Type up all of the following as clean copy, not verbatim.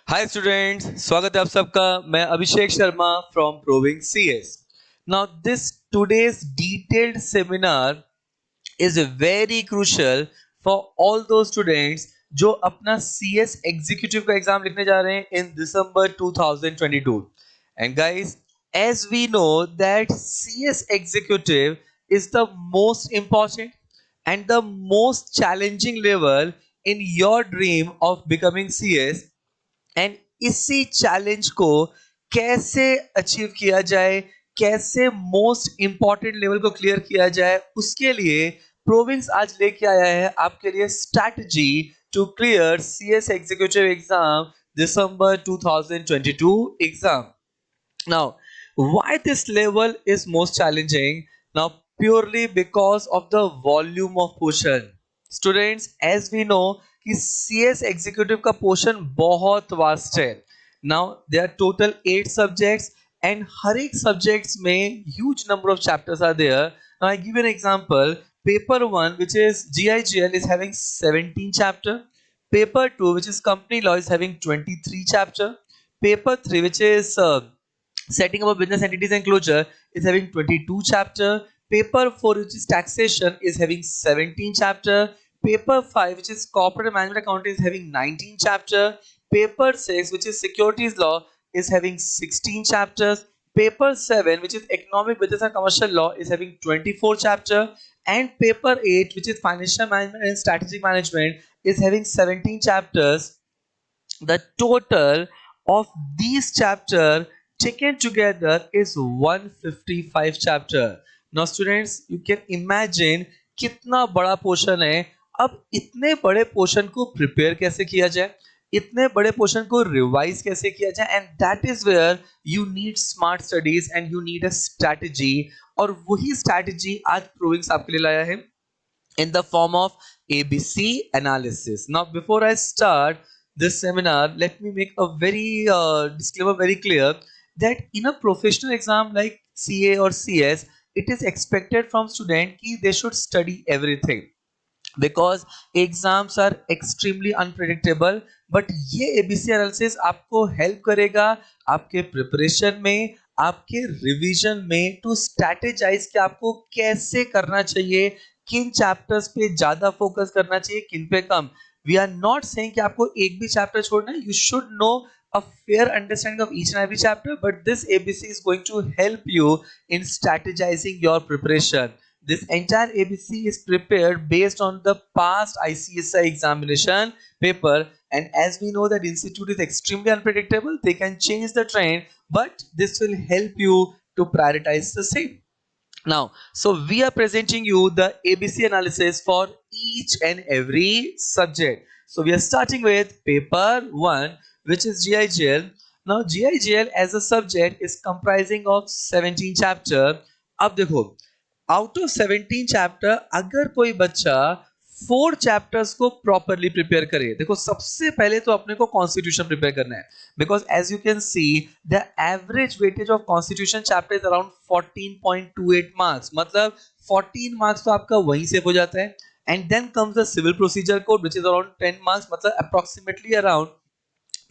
Hi students, स्वागत है आप सबका। मैं Abhishek Sharma from proving CS. Now this today's detailed seminar is very crucial for all those students जो अपना CS एग्जीक्यूटिव का एग्जाम लिखने जा रहे हैं in December 2022. And guys, as we know that CS executive is the most important and the most challenging level in your dream of becoming CS. And इसी challenge को कैसे अचीव किया जाए, कैसे मोस्ट इंपॉर्टेंट लेवल को clear किया जाए, उसके लिए प्रोविंस आज लेके आया है आपके लिए strategy to clear CS executive exam December 2022 exam. Now, why this level is most challenging? Now, purely because of the volume of portion. Students, as we know कि CS executive का portion बहुत vast है. Now, there are total 8 subjects and हर एक subjects में huge number of chapters are there. Now, I give you an example. Paper 1, which is GIGL, is having 17 chapter. Paper 2, which is company law, is having 23 chapter. Paper 3, which is setting up a business entities and closure, is having 22 chapter. Paper 4, which is taxation, is having 17 chapter. Paper 5, which is corporate management accounting, is having 19 chapter. Paper 6, which is securities law, is having 16 chapters. Paper 7, which is economic business and commercial law, is having 24 chapter. And paper 8, which is financial management and strategic management, is having 17 chapters. The total of these chapter taken together is 155 chapter. Now students, you can imagine कितना बड़ा portion है. अब इतने बड़े portion को prepare कैसे किया जाए, इतने बड़े पोर्शन को रिवाइज कैसे किया जाए, and that is where you need smart studies and you need a strategy. और वही स्ट्रैटेजी आज प्रोविंग्स आपके लिए लाया है in the form of ABC analysis. Now, before I start this seminar, let me make a very disclaimer very clear that in a professional exam like CA or CS, it is expected from student कि they should study everything. Because exams are extremely unpredictable. But ये ABC analysis आपको help करेगा आपके preparation में, आपके revision में, to strategise कि आपको कैसे करना चाहिए, किन चैप्टर्स पे ज्यादा फोकस करना चाहिए, किन पे कम. वी आर नॉट सेइंग कि आपको एक भी चैप्टर छोड़ना है. You should know a fair understanding of each and every chapter, but this ABC is going to help you in strategizing your preparation. This entire ABC is prepared based on the past ICSI examination paper, and as we know that institute is extremely unpredictable, they can change the trend, but this will help you to prioritize the same. Now, so we are presenting you the ABC analysis for each and every subject. So we are starting with paper 1, which is GIGL. Now GIGL as a subject is comprising of 17 chapter. अब देखो, out of 17 chapter अगर कोई बच्चा 4 chapters को properly prepare करे, देखो सबसे पहले तो अपने को कॉन्स्टिट्यूशन प्रिपेयर करना है. Because as you can see the average weightage of constitution chapter is around 14.28 marks. मतलब 14 मार्क्स तो आपका वहीं से हो जाता है. And then comes the civil procedure code which is around 10 marks. मतलब अप्रोक्सीमेटली अराउंड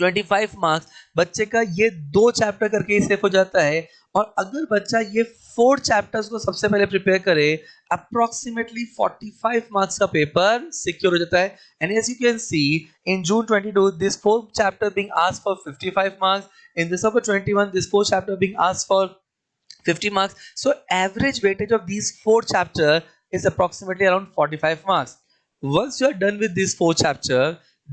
25 मार्क्स बच्चे का ये 2 चैप्टर करके ही सेफ हो जाता है. और अगर बच्चा ये 4 चैप्टर्स को सबसे पहले प्रिपेयर करे, अप्रोक्सीमेटली 45 मार्क्स का पेपर सिक्योर हो जाता है. And as you can see in June 22 this 4 chapter being asked for 55 marks. In December 21 this 4 chapter being asked for 50 marks. So average weightage of these 4 chapter is approximately around 45 marks. Once you are done with these 4 chapter,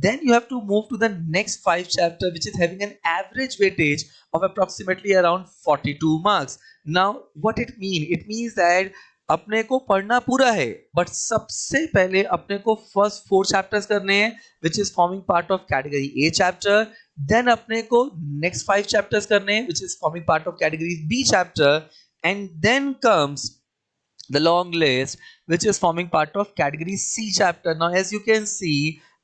then you have to move to the next 5 chapter which is having an average weightage of approximately around 42 marks. Now what it mean? It means that अपने को पढ़ना पूरा है, but सबसे पहले अपने को first 4 chapters करने हैं which is forming part of category A chapter. Then अपने को नेक्स्ट 5 चैप्टर्स करने हैं which is forming part of category B chapter. And then comes the long list which is forming part of category C chapter. Now as you can see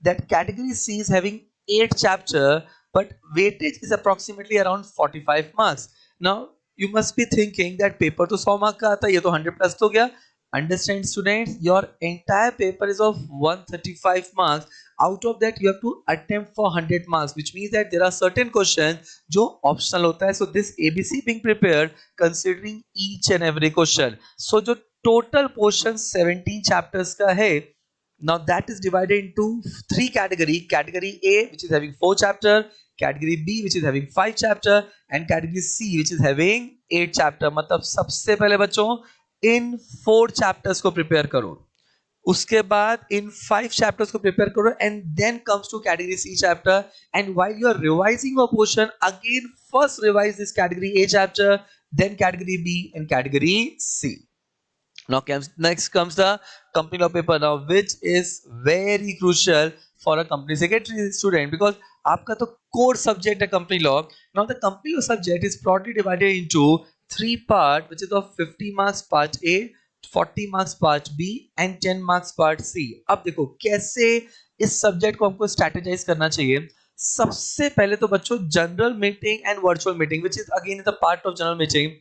that category C is having 8 chapter but weightage is approximately around 45 marks. Now you must be thinking that paper तो 100 mark का आता है, ये तो 100 plus तो गया. Understand students, your entire paper is of 135 marks. out of that you have to attempt for 100 marks, which means that there are certain questions जो optional होता है. So this ABC being prepared considering each and every question. So जो total portion 17 chapters का है, now that is divided into three category. Category A, which is having 4 chapter, category B, which is having 5 chapter, and category C, which is having 8 chapter. मतलब सबसे पहले बच्चों इन 4 chapters को prepare करो, उसके बाद इन 5 chapters को prepare करो, and then comes to category C chapter. And while you are revising your portion, again first revise this category A chapter, then category B and category C. Now next comes the company law paper, now which is very crucial for a company secretary student, because आपका तो core subject है company law. Now the company law subject is broadly divided into 3 part, which is of 50 marks part A, 40 marks part B and 10 marks part C. अब देखो कैसे इस subject को हमको strategise करना चाहिए. सबसे पहले तो बच्चों general meeting and virtual meeting, which is again the part of general meeting,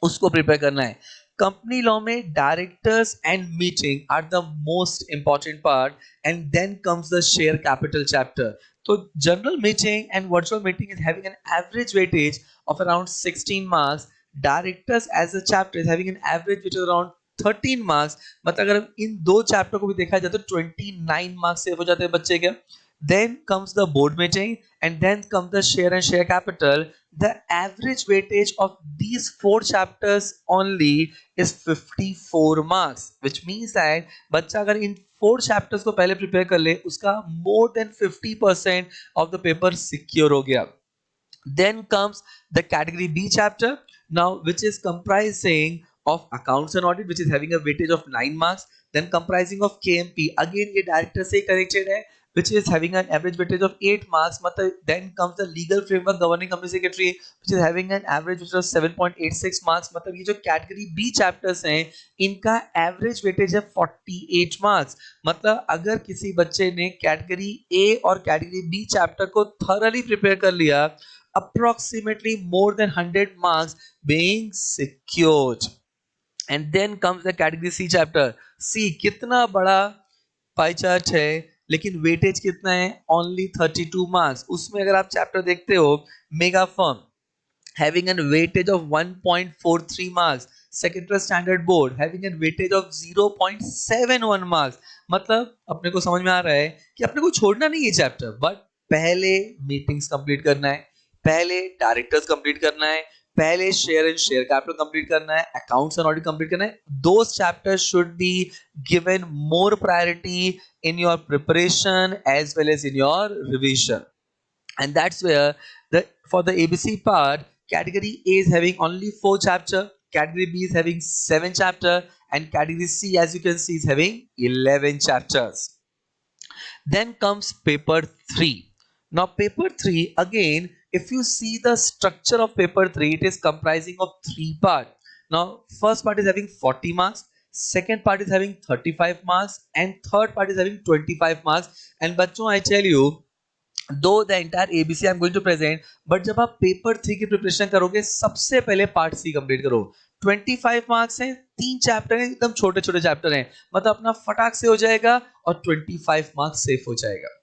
उसको प्रिपेयर करना है. कंपनी लॉ में directors and meeting are the most important part, and then comes the share capital chapter. तो general meeting and virtual meeting is having an average weightage of around 16 marks. Directors as a chapter is having an average which is around 13 marks. मतलब अगर हम इन दो chapter को भी देखा जाए तो 29 मार्क्स सेव हो जाते हैं बच्चे के. Then comes the board meeting and then comes the share and share capital. The average weightage of these 4 chapters only is 54 marks, which means that बच्चा अगर इन 4 chapters को पहले prepare कर ले, उसका more than 50% of the paper secure हो गया. Then comes the category B chapter, now which is comprising of accounts and audit, which is having a weightage of 9 marks. Then comprising of KMP, again ये director से connected है, which is having an average weightage of 8 marks. मतलब then comes the legal framework governing company secretary, which is having an average weightage of 7.86 marks. मतलब ये जो category B chapters हैं इनका average weightage है 48 marks. मतलब अगर किसी बच्चे ने category A और category B chapter को thoroughly prepare कर लिया, approximately more than 100 marks being secured. And then comes the category C chapter. C कितना बड़ा पाई चार्ट है, लेकिन वेटेज कितना है, ओनली 32 मार्क्स. उसमें अगर आप चैप्टर देखते हो mega firm having a weightage of 1.43 marks, secretary standard board having a weightage of 0.71 marks. मतलब अपने को समझ में आ रहा है कि अपने को छोड़ना नहीं है चैप्टर, बट पहले मीटिंग्स कंप्लीट करना है, पहले डायरेक्टर्स कंप्लीट करना है, पहले share and share capital complete करना है, अकाउंट्स एंड ऑडिट कंप्लीट करना है. Those chapters should be given more priority in your preparation as well as in your revision. And that's where the for the ABC part, category A is having only 4 chapter, category B is having 7 chapter, and category C, as you can see, is having 11 chapters. Then comes paper 3. Now paper 3, again if you see the structure of paper 3, it is comprising of 3 parts. Now first part is having 40 marks, second part is having 35 marks, and third part is having 25 marks. And बच्चों I tell you, though the entire ABC I am going to present, but जब आप paper 3 की preparation करोगे सबसे पहले part सी complete करो. 25 marks हैं, 3 chapter हैं, एकदम छोटे छोटे चैप्टर हैं, मतलब अपना फटाक से हो जाएगा और 25 मार्क्स सेफ हो जाएगा.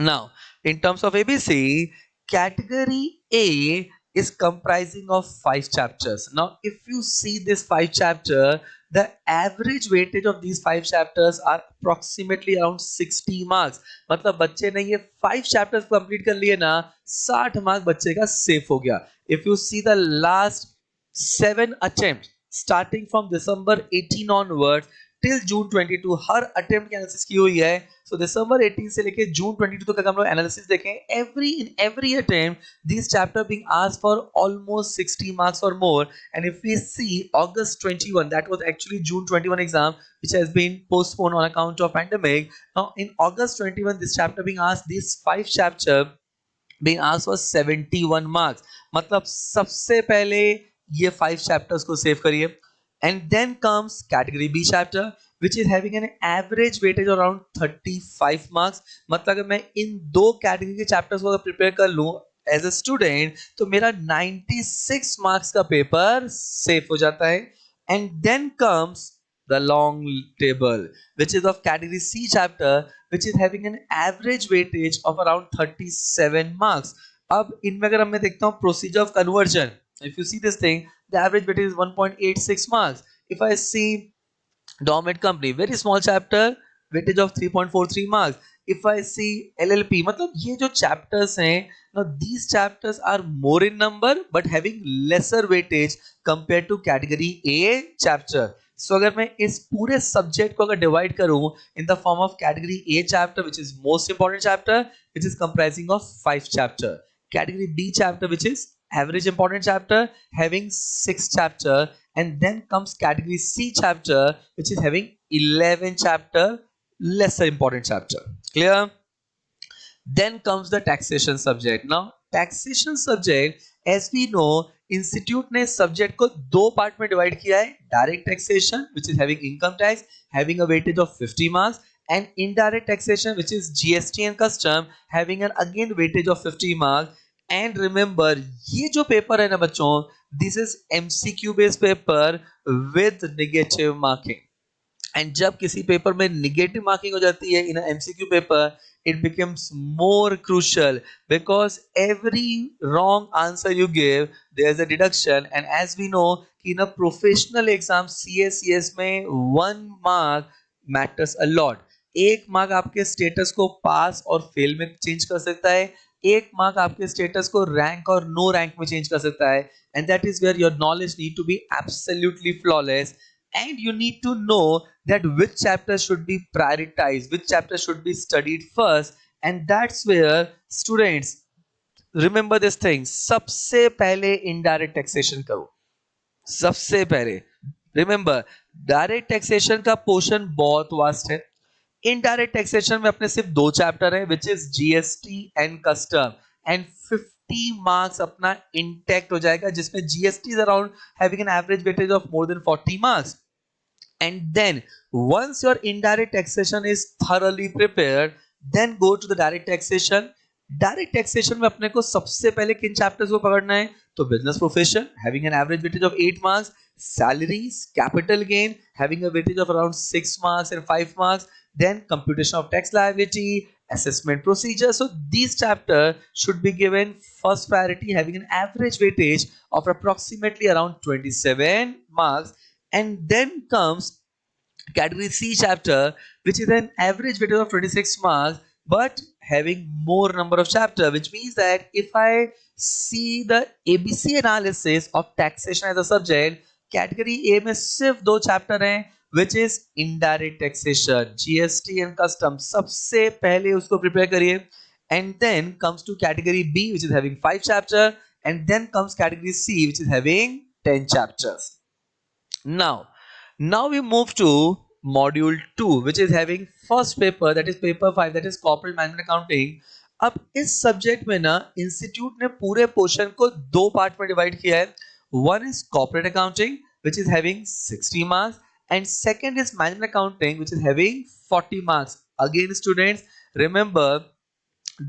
Now in terms of ABC, category A is comprising of 5 chapters. Now if you see this 5 chapter, the average weightage of these 5 chapters are approximately around 60 marks. मतलब बच्चे ने ये 5 chapters complete कर लिए ना, 60 marks बच्चे का सेफ हो गया. If you see the last 7 attempts starting from December 18 onwards till June 22, her attempt की एनालिसिस की हुई है. सो दिसंबर 18 से लेके जून 22 तक हम लोग एनालिसिस देखें, every attempt these chapter being asked for almost 60 marks or more. And if we see August 21, that was actually June 21 exam which has been postponed on account of pandemic. Now in August 21 this chapter being asked, these 5 chapter being asked for 71 marks. मतलब सबसे पहले ये 5 chapters को save करिए. And then comes category B chapter, which is having an average weightage around 35 marks. मतलब अगर मैं इन दो कैटेगरी के चैप्टर्स को अगर प्रिपेयर कर लूं एज अ स्टूडेंट, तो मेरा 96 मार्क्स का पेपर सेफ हो जाता है. And then comes the long table, which is of category C chapter, which is having an average weightage of around 37 marks. अब इनमें अगर मैं देखता हूँ procedure of conversion, if you see this thing, the average weightage is 1.86 marks. If I see Dormant Company, very small chapter, weightage of 3.43 marks. If I see LLP, मतलब ये जो chapters हैं, now these chapters are more in number but having lesser weightage compared to category A chapter. So अगर मैं इस पूरे subject को अगर divide करूँ in the form of category A chapter, which is most important chapter, which is comprising of 5 chapter. Category B chapter, which is average important chapter, having 6 chapter, and then comes category C chapter, which is having 11 chapter, lesser important chapter. Clear? Then comes the taxation subject. Now taxation subject, as we know, institute ने subject को दो part में divide किया है, direct taxation which is having income tax having a weightage of 50 marks, and indirect taxation, which is GST and custom, having an again weightage of 50 marks. And remember, ये जो paper है ना बच्चों, this is MCQ based paper with negative marking. And जब किसी paper में negative marking हो जाती है इन MCQ paper, it becomes more crucial because every wrong answer you give there's a deduction. And as we know कि in a professional exam CACS में 1 mark matters a lot. एक mark आपके status को पास और fail में change कर सकता है, एक मार्क आपके स्टेटस को रैंक और नो रैंक में चेंज कर सकता है. And that is where your knowledge need to be absolutely flawless. And you need to know that which chapter should be prioritized, which chapter should be studied first. And that's where students remember this thing, सबसे पहले indirect taxation करो, सबसे पहले. Remember, direct taxation का portion बहुत vast है. Indirect taxation में अपने सिर्फ दो चैप्टर है, which is GST and custom, and 50 marks अपना इंटैक्ट हो जाएगा, जिसमें GST is around having an average weightage of more than 40 marks. And then once your indirect taxation is thoroughly prepared, then go to the direct taxation. Direct taxation में अपने को सबसे पहले किन चैप्टर्स को पकड़ना है, तो business profession having an average weightage of 8 marks, salaries capital gain having a weightage of around 6 marks and 5 marks, then computation of tax liability, assessment procedure. So these chapters should be given first priority, having an average weightage of approximately around 27 marks. And then comes category C chapter, which is an average weightage of 26 marks but having more number of chapter, which means that if I see the ABC analysis of taxation as a subject, category A में सिर्फ दो chapter हैं, which is indirect taxation, GST and custom. सबसे पहले उसको prepare करिए. And then comes to category B, which is having 5 chapter, and then comes category C, which is having 10 chapters. Now we move to module 2, which is having first paper, that is paper 5, that is corporate management accounting. अब इस subject में ना institute ने पूरे portion को दो part में divide किया है. One is corporate accounting which is having 60 marks, and second is management accounting which is having 40 marks. Again students, remember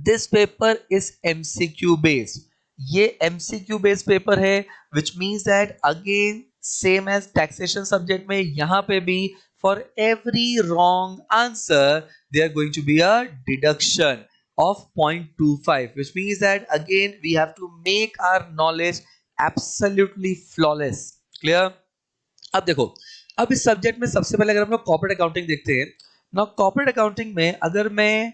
this paper is MCQ based. ये MCQ based paper है, which means that again same as taxation subject में यहाँ पे भी for every wrong answer there are going to be a deduction of 0.25, which means that again we have to make our knowledge absolutely flawless. Clear? अब देखो, अब इस subject में सबसे पहले अगर हम लोग कॉर्पोरेट अकाउंटिंग देखते हैं ना, कॉर्पोरेट अकाउंटिंग में अगर मैं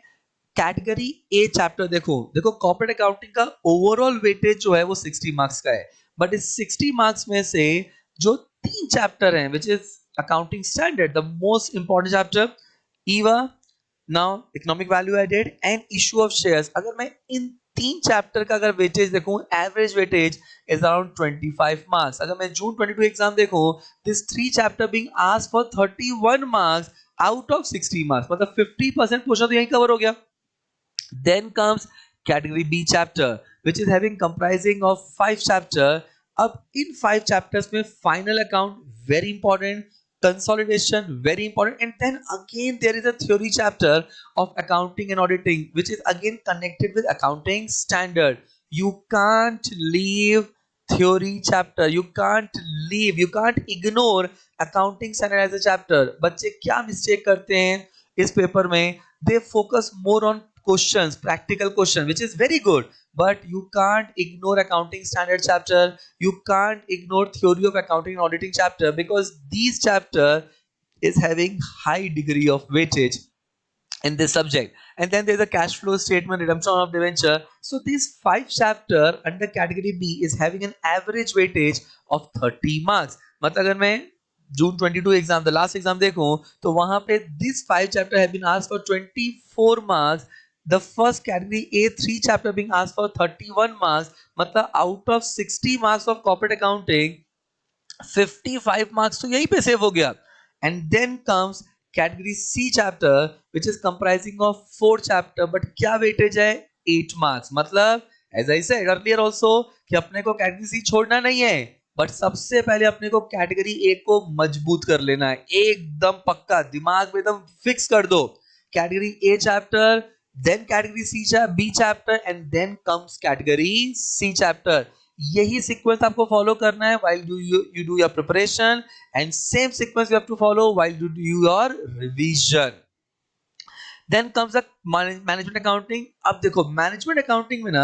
कैटेगरी ए चैप्टर देखो कॉर्पोरेट अकाउंटिंग का ओवरऑल वेटेज जो है वो 60 मार्क्स का है, बट इस 60 मार्क्स में से जो 3 चैप्टर हैं which is accounting standard, the most important chapter EVA, now economic value added and issue of shares, अगर मैं इन 3 चैप्टर का अगर वेटेज देखूं, average weightage is around 25 marks. अगर मैं जून 22 एग्जाम देखूं, this 3 chapter being asked for 31 marks out of 60 marks, मतलब 50% पोर्शन तो यहीं कवर हो गया. Then comes category B chapter, which is having comprising of 5 chapter. अब इन 5 chapters में final account very important, consolidation very important, and then again there is a theory chapter of accounting and auditing, which is again connected with accounting standard. You can't leave theory chapter. You can't leave, you can't ignore accounting standard as a chapter. बच्चे क्या mistake करते हैं इस paper में? They focus more on questions, practical question, which is very good, but you can't ignore accounting standard chapter. You can't ignore theory of accounting and auditing chapter, because these chapter is having high degree of weightage in this subject. And then there's a cash flow statement, redemption of debenture. So these 5 chapter under category B is having an average weightage of 30 marks. मतलब अगर मैं June 22 exam, the last exam देखूं, तो वहां पे this 5 chapter have been asked for 24 marks. The first category A3 chapter being asked for 31 marks. मतलब out of 60 marks of corporate accounting, 55 marks तो यहीं पे सेव हो गया. And then comes category C chapter, which is comprising of 4 chapter, but क्या weightage है? 8 marks. मतलब as I said earlier also कि अपने को category C छोड़ना नहीं है, but सबसे पहले अपने को category A को मजबूत कर लेना है, एकदम पक्का दिमाग में एकदम फिक्स कर दो. Category A chapter, then category B chapter, and then comes category C chapter. यही सीक्वेंस आपको फॉलो करना है while you do your preparation, and same sequence you have to follow while you do your revision. Then comes the management accounting. अब देखो management accounting में ना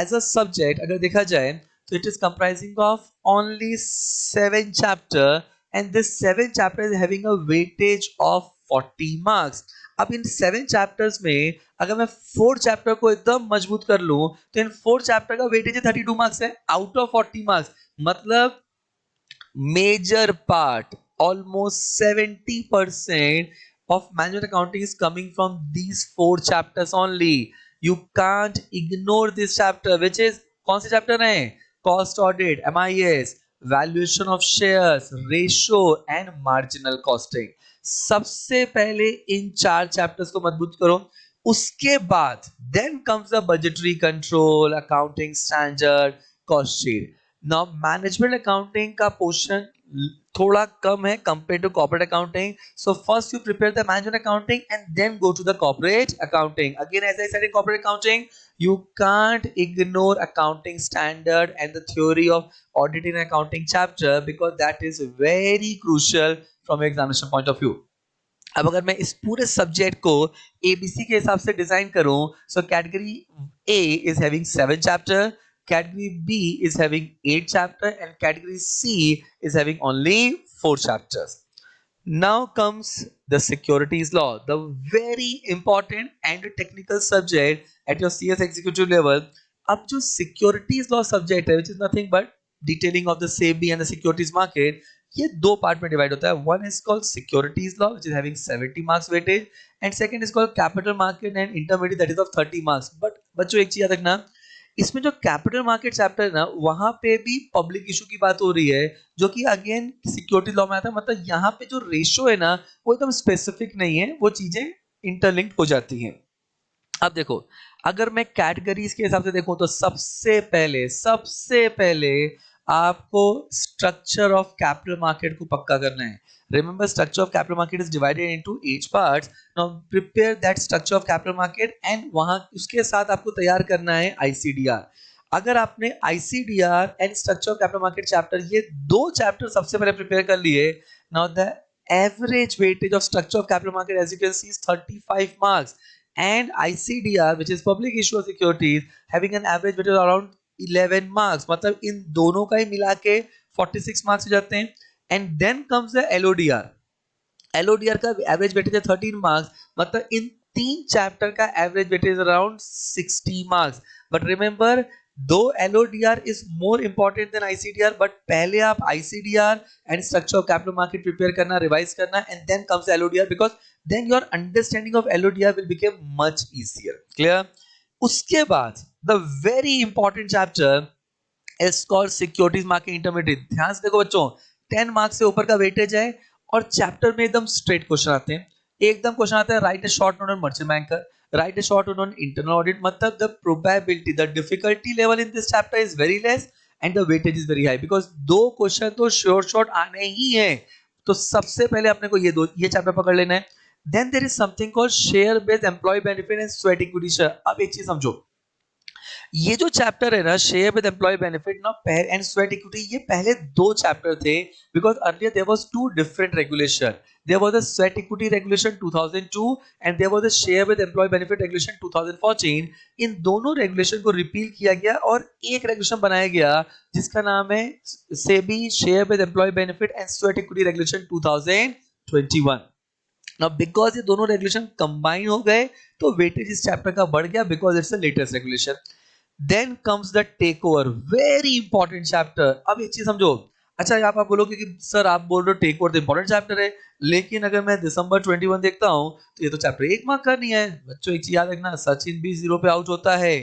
as a subject अगर देखा जाए तो it is comprising of only 7 chapter, and this 7 chapter is having a weightage of 40 marks. अब इन 7 chapters में अगर मैं 4 chapter को एकदम मजबूत कर लूं तो इन 4 chapter का weightage 32 marks है out of 40 marks. मतलब major part, almost 70% of management accounting is coming from these 4 chapters only. You can't ignore this chapter, which is कौन से chapter है? Cost audit, MIS, valuation of shares, ratio and marginal costing. सबसे पहले इन 4 chapters को मजबूत करो. उसके बाद then comes the budgetary control, accounting standard, cost sheet. Now management accounting का पोर्शन थोड़ा कम है compared to corporate accounting. So first you prepare the management accounting and then go to the corporate accounting. Again, as I said, in corporate accounting you can't ignore accounting standard and the theory of auditing and accounting chapter, because that is very crucial from your examination point of view. अब अगर मैं इस पूरे subject को ABC के हिसाब से design करूं, so category A is having 7 chapter, category B is having 8 chapter, and category C is having only 4 chapters. Now comes the securities law, the very important and technical subject at your CS executive level. अब जो securities law subject है, which is nothing but detailing of the SEBI and the securities market, ये 2 part में divide होता है. One is called securities law which is having 70 marks weightage, and second is called capital market and intermediate that is of 30 marks. But बच्चों एक चीज याद रखना, इसमें जो कैपिटल मार्केट चैप्टर है ना, वहां पे भी पब्लिक इशू की बात हो रही है, जो कि अगेन सिक्योरिटी लॉ में आता है. मतलब यहाँ पे जो रेशियो है ना वो एकदम स्पेसिफिक नहीं है, वो चीजें इंटरलिंक्ड हो जाती हैं. अब देखो अगर मैं कैटेगरीज के हिसाब से देखूं तो सबसे पहले आपको स्ट्रक्चर ऑफ कैपिटल मार्केट को पक्का करना है. Remember, structure of capital market is divided into 8 parts. Now prepare that structure of capital market, and वहां उसके साथ आपको तैयार करना है आईसीडीआर. अगर आपने ICDR and structure of capital market chapter, ये 2 चैप्टर सबसे पहले प्रिपेयर कर लिए, now the average weightage of structure of capital market as you can see is 35 marks, and ICDR, which is public issue of securities, having an average weightage around 11 marks. मतलब इन दोनों का ही मिला के 46 marks हो जाते हैं. And then comes the LODR. LODR का average weightage है 13 मार्क्स. मतलब इन 3 चैप्टर का average weightage around 60 marks. But remember, though LODR is more important than ICDR, but पहले आप ICDR and structure of capital market prepare करना, revise करना, and then comes the LODR, because then your understanding of LODR will become much easier. Clear? उसके बाद the very important chapter is called securities market intermediate. ध्यान से देखो बच्चों, 10 marks से ऊपर का वेटेज है और चैप्टर में एकदम स्ट्रेट क्वेश्चन आते हैं. एकदम क्वेश्चन आता है, right a short note on merchant banker, write a short note on internal audit. मतलब the probability, the difficulty level in this chapter is very less and the weightage is very high, because 2 question तो short आने ही हैं. तो सबसे पहले अपने को ये चैप्टर पकड़ लेना है. Then there is something called share based employee benefit and sweat equity share. अब एक चीज समझो, ये जो चैप्टर है ना, शेयर विद एम्प्लॉय बेनिफिट ना एंड स्वेट इक्विटी, ये पहले दो चैप्टर थे, because earlier there was two different regulation. There was the sweat equity regulation 2002 and there was the share with employee benefit regulation 2014. इन दोनों regulation को repeal किया गया और एक रेगुलेशन बनाया गया जिसका नाम है SEBI share with employee benefit and sweat equity regulation 2021. Now because ये दोनों रेगुलेशन कंबाइन हो गए तो वेटेज इस चैप्टर का बढ़ गया, because it's the latest regulation. Then comes the takeover, very important chapter. अब एक चीज समझो. अच्छा, यहाँ आप बोलोगे कि सर आप बोल रहे हो टेक ओवर तो इंपॉर्टेंट चैप्टर है, लेकिन अगर मैं दिसंबर 21 देखता हूँ तो ये तो चैप्टर 1 मार्क का नहीं है. बच्चों एक चीज याद रखना, सचिन भी 0 पे आउट होता है,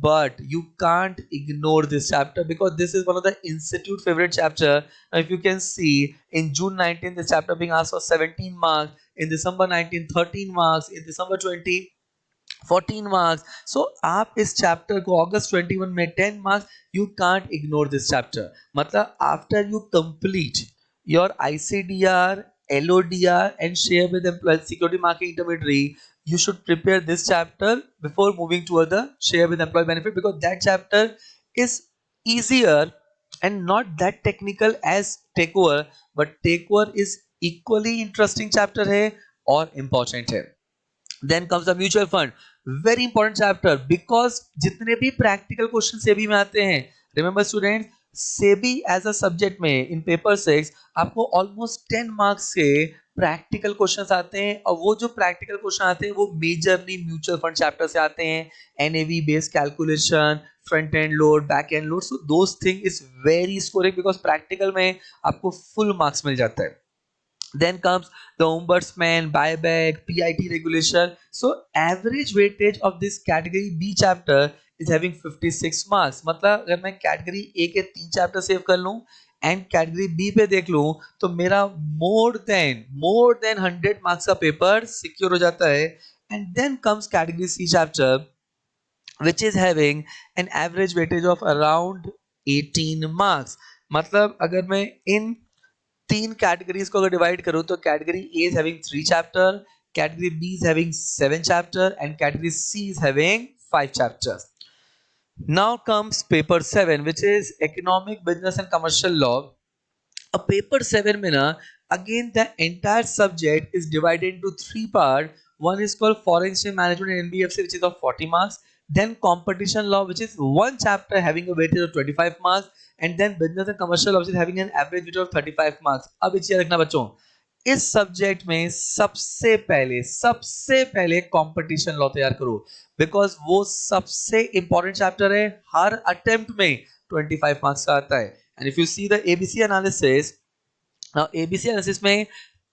but you can't ignore this chapter because this is one of the institute favorite chapter. Now if you can see, in June 19 this chapter being asked for 17 marks, in December 19 13 marks, in December 20 14 marks. So आप इस chapter को August 21 में 10 marks, you can't ignore this chapter. मतलब after you complete your ICDR, LODR and share with employees security market intermediary, you should prepare this chapter before moving to other share with employee benefit, because that chapter is easier and not that technical as takeover, but takeover is equally interesting chapter है और important है. Then comes the mutual fund, very important chapter because जितने भी practical questions SEBI में आते हैं, remember students, SEBI as a subject में in paper 6 आपको almost 10 marks के प्रैक्टिकल क्वेश्चंस आते हैं, और वो जो प्रैक्टिकल क्वेश्चन आते हैं वो मेजरली म्यूचुअल फंड चैप्टर से आते हैं. NAV based calculation, front end load, back and load, so those thing is very scoring because practical में आपको फुल मार्क्स मिल जाता है. Then comes the ombudsman, buyback, PIT regulation. So average weightage of this category B chapter is having 56 marks. मतलब अगर मैं category A के 3 chapter save कर लूँ and category B पे देख लूँ तो मेरा more than 100 marks का पेपर secure हो जाता है. And then comes category C chapter which is having an average weightage of around 18 marks. मतलब अगर मैं इन तीन कैटेगरीज को अगर डिवाइड करूं तो category A is having 3 chapter, category B is having 7 chapter and category C is having 5 chapters. Now comes paper 7 which is economic, business and commercial law. अब paper 7 में ना again the entire subject is divided into 3 parts. One is called foreign exchange management and NBFC, which is of 40 marks. Then competition law, which is one chapter having a weightage of 25 marks. And then business and commercial law, which is having an average weightage of 35 marks. अब एक चीज रखना बच्चों, इस subject में सबसे पहले competition law तैयार करो, बिकॉज वो सबसे इंपॉर्टेंट चैप्टर है, हर अटेम्प्ट में 25 मार्क्स का आता है. And if you see the ABC analysis, now ABC analysis में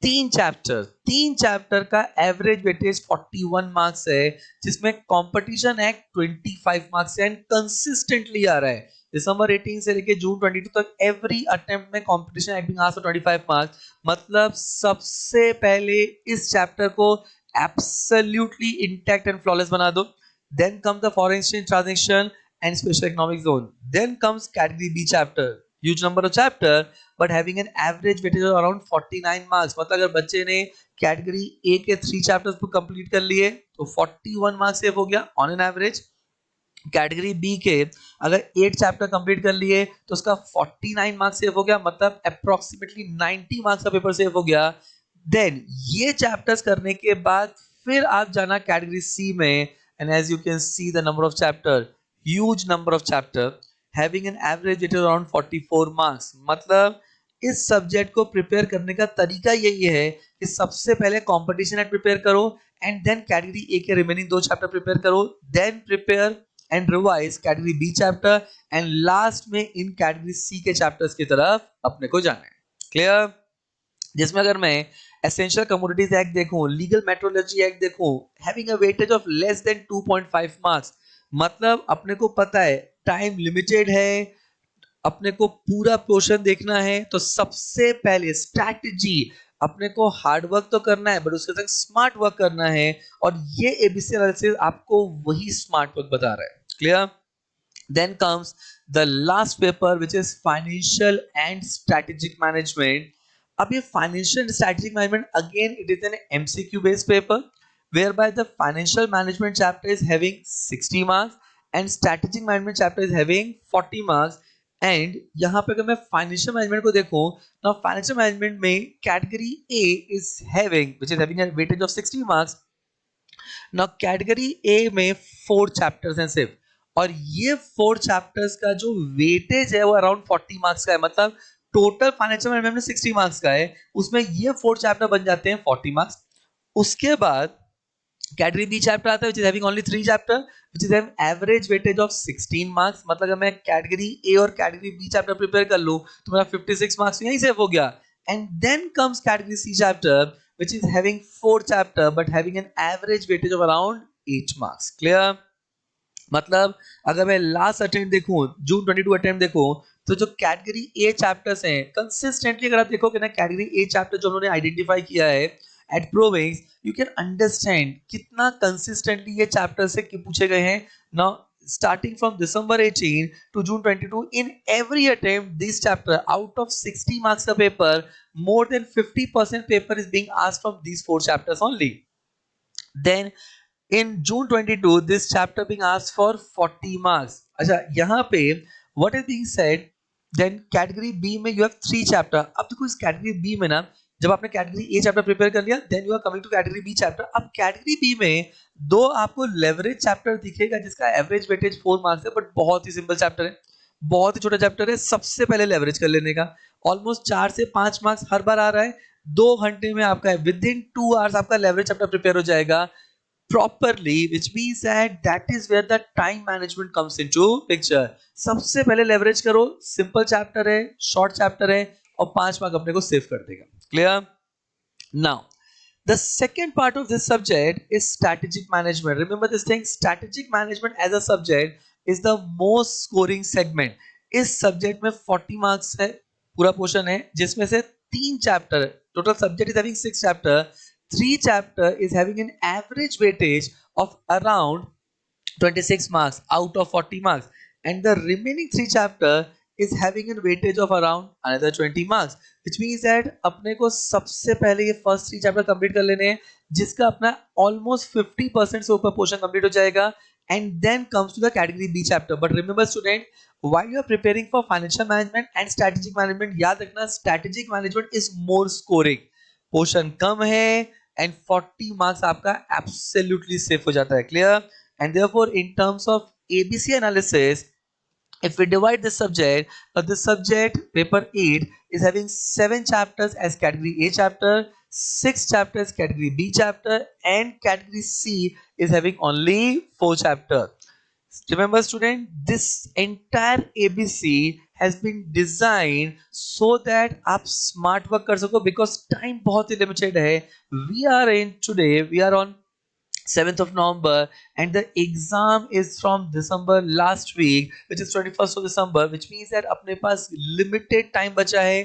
तीन चैप्टर का एवरेज वेटेज 41 मार्क्स है, जिसमें कंपटीशन एक्ट 25 मार्क्स है एंड कंसिस्टेंटली आ रहा है. दिसंबर 18 से लेके जून 22 तक एवरी अटेम्प्ट में competition act being asked for 25 marks. मतलब सबसे पहले इस चैप्टर को एब्सोल्युटली इंटैक्ट एंड फ्लॉलेस बना दो. Then come the foreign exchange transaction and special economic zone. Then comes category B chapter, huge number of chapter but having an average weightage of around 49 marks. मतलब अगर बच्चे ने category A के 3 chapters को complete कर लिए तो 41 marks save हो गया on an average. Category B के अगर 8 चैप्टर कंप्लीट कर लिए तो उसका 49 मार्क्स सेव हो गया, मतलब अप्रोक्सीमेटली 90 मार्क्स का पेपर सेव हो गया. देन ये चैप्टर्स करने के बाद फिर आप जाना कैटेगरी सी में, and as you can see the number of chapter, huge number of chapter having an average weightage around 44 marks. मतलब इस सब्जेक्ट को प्रिपेयर करने का तरीका यही है कि सबसे पहले कंपटीशन एक्ट प्रिपेयर करो एंड देन कैटेगरी ए के रिमेनिंग 2 चैप्टर प्रिपेयर करो, then prepare and revise category B chapter, and last में इन कैटेगरी सी के चैप्टर्स की तरफ अपने को जाना है. क्लियर? जिसमें अगर मैं एसेंशियल कमोडिटीज एक्ट देखूं, लीगल मेट्रोलॉजी एक्ट देखूं, having a weightage of less than 2.5 marks, मतलब अपने को पता है टाइम लिमिटेड है, अपने को पूरा पोर्शन देखना है, तो सबसे पहले स्ट्रैटेजी, अपने को हार्ड वर्क तो करना है बट उसके साथ स्मार्ट वर्क करना है, और ये एबीसी एनालिसिस आपको वही स्मार्ट वर्क बता रहा है. Clear? Then comes the last paper which is financial and strategic management. अब ये financial and strategic management again it is an MCQ based paper whereby the financial management chapter is having 60 marks and strategic management chapter is having 40 marks. And यहाँ पे अगर मैं financial management को देखूं, ना financial management में category A is having which is having a weightage of 60 marks. ना category A में 4 चैप्टर्स हैं सिर्फ, और ये 4 चैप्टर्स का जो वेटेज है वो अराउंड 40 मार्क्स का है. मतलब टोटल फाइनेंशियल मैनेजमेंट में 60 मार्क्स का है, उसमें ये 4 चैप्टर बन जाते हैं 40 मार्क्स. उसके बाद कैटेगरी बी चैप्टर आता है which is having only 3 chapter which is having average weightage of 16 marks. मतलब अगर मैं कैटेगरी ए और कैटेगरी बी चैप्टर प्रिपेयर कर लूं तो मेरा 56 मार्क्स यहीं सेव हो गया. And then comes category C chapter which is having 4 chapter but having an average weightage of around 8 marks. clear? मतलब अगर मैं लास्ट अटेम्प्ट देखूं, जून 22 अटेम्प्ट देखूं, तो जो कैटेगरी ए चैप्टर्स हैं कंसिस्टेंटली अगर आप देखोगे ना, कैटेगरी ए चैप्टर जो उन्होंने आइडेंटिफाई किया है eight Province, you can understand कितना कंसिस्टेंटली ये चैप्टर से पूछे गए हैं. Now starting from December 18 to June 22, in every attempt this chapter, out of 60 marks a paper, more than 50% paper is being asked from these 4 chapters only. Then in June 22 this chapter being asked for 40 marks. अच्छा यहाँ पे what is being said, then category B में you have 3 chapter. अब देखो इस category B में ना, जब आपने कैटेगरी ए चैप्टर प्रिपेयर कर लिया, then you are coming to category B chapter. अब कैटेगरी बी में 2 आपको लेवरेज चैप्टर दिखेगा जिसका एवरेज वेटेज 4 मार्क्स है, बट बहुत ही सिंपल चैप्टर है, बहुत ही छोटा चैप्टर है. सबसे पहले लेवरेज कर लेने का, ऑलमोस्ट 4 से 5 मार्क्स हर बार आ रहा है. 2 घंटे में आपका विद इन 2 आवर्स आपका लेवरेज चैप्टर प्रिपेयर हो जाएगा properly, which means that is where the time management comes into picture. सबसे पहले लेवरेज करो, सिंपल चैप्टर है, शॉर्ट चैप्टर है, और 5 मार्क अपने को सेव कर देगा. Clear? Now the second part of this subject is strategic management. Remember this thing, strategic management as a subject is the most scoring segment. इस subject में 40 marks है, पूरा पोर्शन है, जिसमें से 3 chapter, total subject is having 6 chapter, 3 chapter is having an average weightage of around 26 marks out of 40 marks, and the remaining 3 chapter is having a weightage of around another 20 marks, which means that अपने को सबसे पहले ये first 3 chapter complete कर लेने हैं, जिसका अपना almost 50% से ऊपर portion complete हो जाएगा, and then comes to the category B chapter. But remember student, while you are preparing for financial management and strategic management, याद रखना strategic management is more scoring, portion कम है, एंड 40 मार्क्स आपका absolutely safe हो जाता है. Clear? And therefore in terms of ABC analysis, if we divide this subject paper 8 is having 7 chapters as category A chapter, 6 chapters category B chapter, and category C is having only 4 chapters. Remember student, this entire ABC has been designed so that आप smart work कर सको, because time बहुत ही limited है. We are on 7th of November and the exam is from December last week, which is 21st of December, which means that अपने पास limited time बचा है.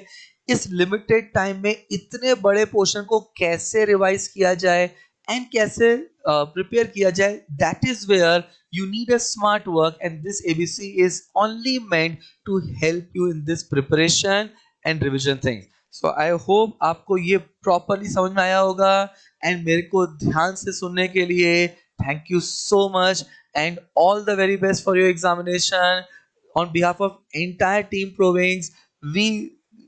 इस limited time में इतने बड़े पोर्शन को कैसे रिवाइज किया जाए एंड कैसे प्रिपेयर किया जाए, that is where you need a smart work, and this ABC is only meant to help you in this preparation and revision things. So I hope आपको ये properly समझ में आया होगा, एंड मेरे को ध्यान से सुनने के लिए thank you so much, and all the very best for your examination. On behalf of entire team Province, we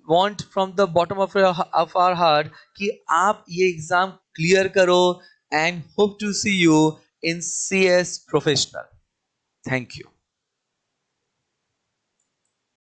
want from the bottom of our heart कि आप ये एग्जाम क्लियर करो, and hope to see you in CS Professional. Thank you.